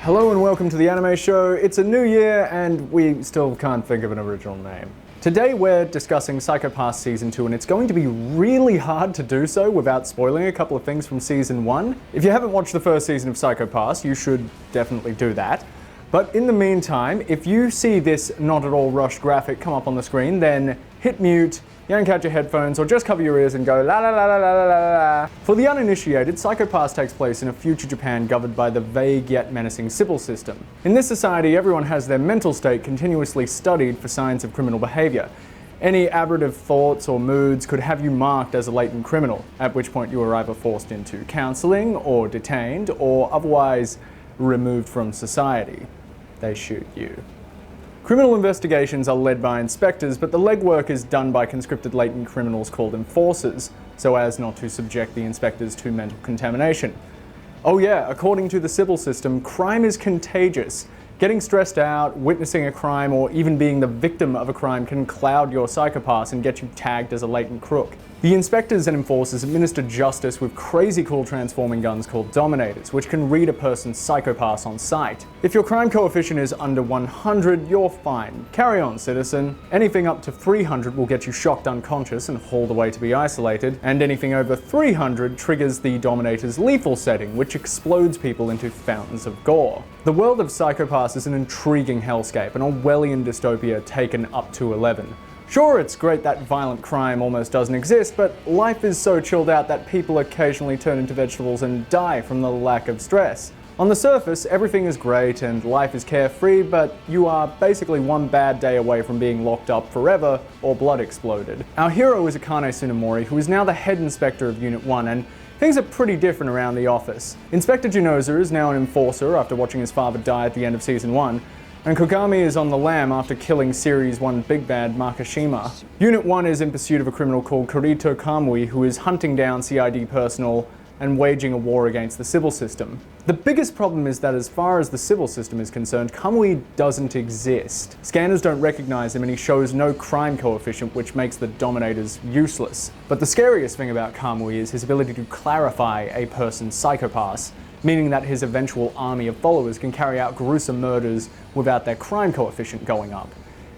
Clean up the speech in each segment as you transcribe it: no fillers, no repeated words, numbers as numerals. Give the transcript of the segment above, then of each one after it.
Hello and welcome to the anime show. It's a new year and we still can't think of an original name. Today we're discussing Psycho Pass Season 2 and it's going to be really hard to do so without spoiling a couple of things from Season 1. If you haven't watched the first season of Psycho Pass, you should definitely do that. But in the meantime, if you see this not at all rushed graphic come up on the screen, then hit mute, yank out your headphones, or just cover your ears and go la la la la la la la. For the uninitiated, Psycho Pass takes place in a future Japan governed by the vague yet menacing Sybil system. In this society, everyone has their mental state continuously studied for signs of criminal behavior. Any aberrative thoughts or moods could have you marked as a latent criminal, at which point you are either forced into counseling, or detained, or otherwise removed from society. They shoot you. Criminal investigations are led by inspectors, but the legwork is done by conscripted latent criminals called enforcers, so as not to subject the inspectors to mental contamination. Oh yeah, according to the Sybil system, crime is contagious. Getting stressed out, witnessing a crime, or even being the victim of a crime can cloud your psychopath and get you tagged as a latent crook. The inspectors and enforcers administer justice with crazy cool transforming guns called Dominators, which can read a person's psychopath on sight. If your crime coefficient is under 100, you're fine. Carry on, citizen. Anything up to 300 will get you shocked unconscious and hauled away to be isolated, and anything over 300 triggers the Dominator's lethal setting, which explodes people into fountains of gore. The world of Psycho Pass is an intriguing hellscape, an Orwellian dystopia taken up to 11. Sure, it's great that violent crime almost doesn't exist, but life is so chilled out that people occasionally turn into vegetables and die from the lack of stress. On the surface, everything is great and life is carefree, but you are basically one bad day away from being locked up forever or blood exploded. Our hero is Akane Tsunemori, who is now the head inspector of Unit 1, and things are pretty different around the office. Inspector Junoza is now an enforcer after watching his father die at the end of Season 1, and Kogami is on the lam after killing Series 1 big bad Makishima. Unit 1 is in pursuit of a criminal called Kurito Kamui, who is hunting down CID personnel and waging a war against the Sybil system. The biggest problem is that as far as the Sybil system is concerned, Kamui doesn't exist. Scanners don't recognize him and he shows no crime coefficient, which makes the Dominators useless. But the scariest thing about Kamui is his ability to clarify a person's psychopaths, meaning that his eventual army of followers can carry out gruesome murders without their crime coefficient going up.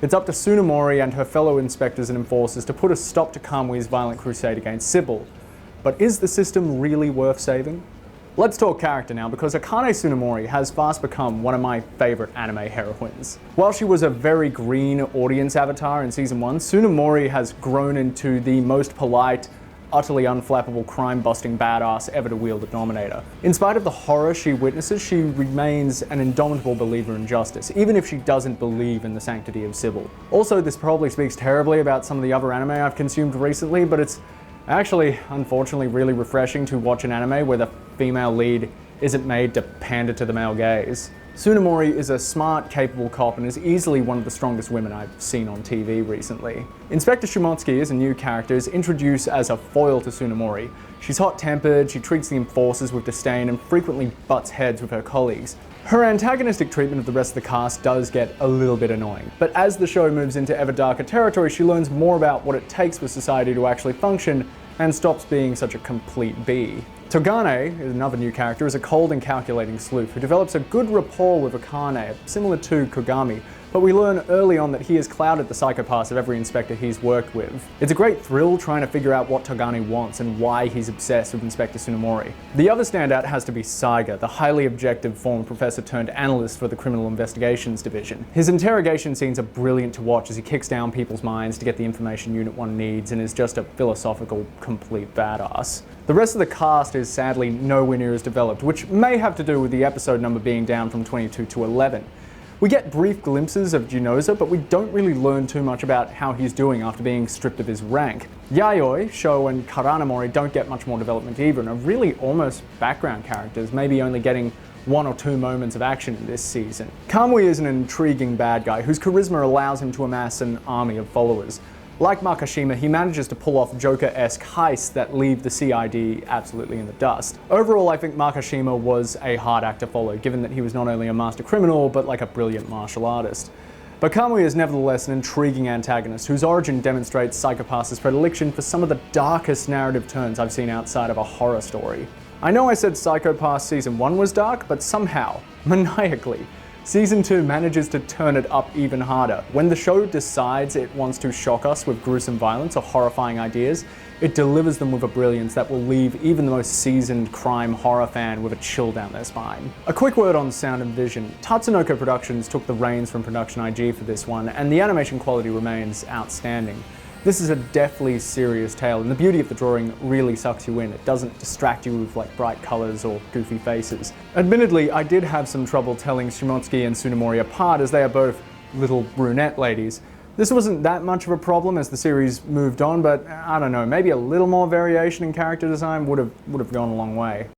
It's up to Tsunemori and her fellow inspectors and enforcers to put a stop to Kamui's violent crusade against Sybil. But is the system really worth saving? Let's talk character now, because Akane Tsunemori has fast become one of my favorite anime heroines. While she was a very green audience avatar in Season 1, Tsunemori has grown into the most polite, utterly unflappable crime-busting badass ever to wield a Dominator. In spite of the horror she witnesses, she remains an indomitable believer in justice, even if she doesn't believe in the sanctity of Sybil. Also, this probably speaks terribly about some of the other anime I've consumed recently, but it's actually, unfortunately, really refreshing to watch an anime where the female lead isn't made to pander to the male gaze. Tsunemori is a smart, capable cop and is easily one of the strongest women I've seen on TV recently. Inspector Shumotsuki is a new character, is introduced as a foil to Tsunemori. She's hot-tempered, she treats the enforcers with disdain and frequently butts heads with her colleagues. Her antagonistic treatment of the rest of the cast does get a little bit annoying, but as the show moves into ever darker territory, she learns more about what it takes for society to actually function and stops being such a complete bee. Togane, another new character, is a cold and calculating sleuth who develops a good rapport with Akane, similar to Kogami, but we learn early on that he has clouded the psychopaths of every inspector he's worked with. It's a great thrill trying to figure out what Togane wants and why he's obsessed with Inspector Tsunemori. The other standout has to be Saiga, the highly objective former professor turned analyst for the Criminal Investigations Division. His interrogation scenes are brilliant to watch as he kicks down people's minds to get the information Unit 1 needs and is just a philosophical, complete badass. The rest of the cast is sadly nowhere near as developed, which may have to do with the episode number being down from 22 to 11. We get brief glimpses of Junoza, but we don't really learn too much about how he's doing after being stripped of his rank. Yayoi, Sho, and Karanamori don't get much more development either and are really almost background characters, maybe only getting 1 or 2 moments of action in this season. Kamui is an intriguing bad guy whose charisma allows him to amass an army of followers. Like Makishima, he manages to pull off Joker-esque heists that leave the CID absolutely in the dust. Overall, I think Makishima was a hard act to follow, given that he was not only a master criminal, but like a brilliant martial artist. But Kamui is nevertheless an intriguing antagonist whose origin demonstrates Psycho-Pass's predilection for some of the darkest narrative turns I've seen outside of a horror story. I know I said Psycho Pass Season 1 was dark, but somehow, maniacally. Season 2 manages to turn it up even harder. When the show decides it wants to shock us with gruesome violence or horrifying ideas, it delivers them with a brilliance that will leave even the most seasoned crime horror fan with a chill down their spine. A quick word on sound and vision. Tatsunoko Productions took the reins from Production IG for this one, and the animation quality remains outstanding. This is a deathly serious tale, and the beauty of the drawing really sucks you in. It doesn't distract you with like bright colors or goofy faces. Admittedly, I did have some trouble telling Shimotsuki and Tsunemori apart, as they are both little brunette ladies. This wasn't that much of a problem as the series moved on, but I don't know, maybe a little more variation in character design would have gone a long way.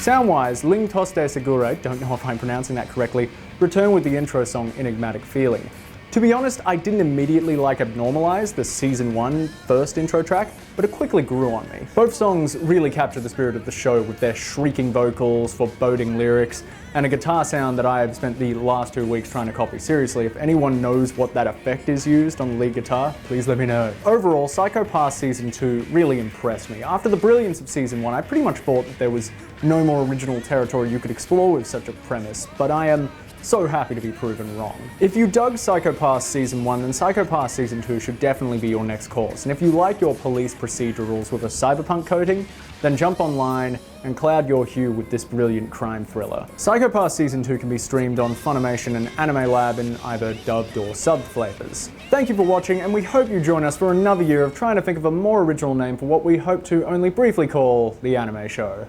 Sound-wise, Ling Toste Segure, don't know if I'm pronouncing that correctly, returned with the intro song Enigmatic Feeling. To be honest, I didn't immediately like Abnormalize, the Season 1 first intro track, but it quickly grew on me. Both songs really capture the spirit of the show with their shrieking vocals, foreboding lyrics, and a guitar sound that I have spent the last 2 weeks trying to copy. Seriously, if anyone knows what that effect is used on the lead guitar, please let me know. Overall, Psycho Pass Season 2 really impressed me. After the brilliance of Season 1, I pretty much thought that there was no more original territory you could explore with such a premise, but I am so happy to be proven wrong. If you dug Psycho Pass Season 1, then Psycho Pass Season 2 should definitely be your next course. And if you like your police procedurals with a cyberpunk coating, then jump online and cloud your hue with this brilliant crime thriller. Psycho Pass Season 2 can be streamed on Funimation and Anime Lab in either dubbed or subbed flavors. Thank you for watching, and we hope you join us for another year of trying to think of a more original name for what we hope to only briefly call the anime show.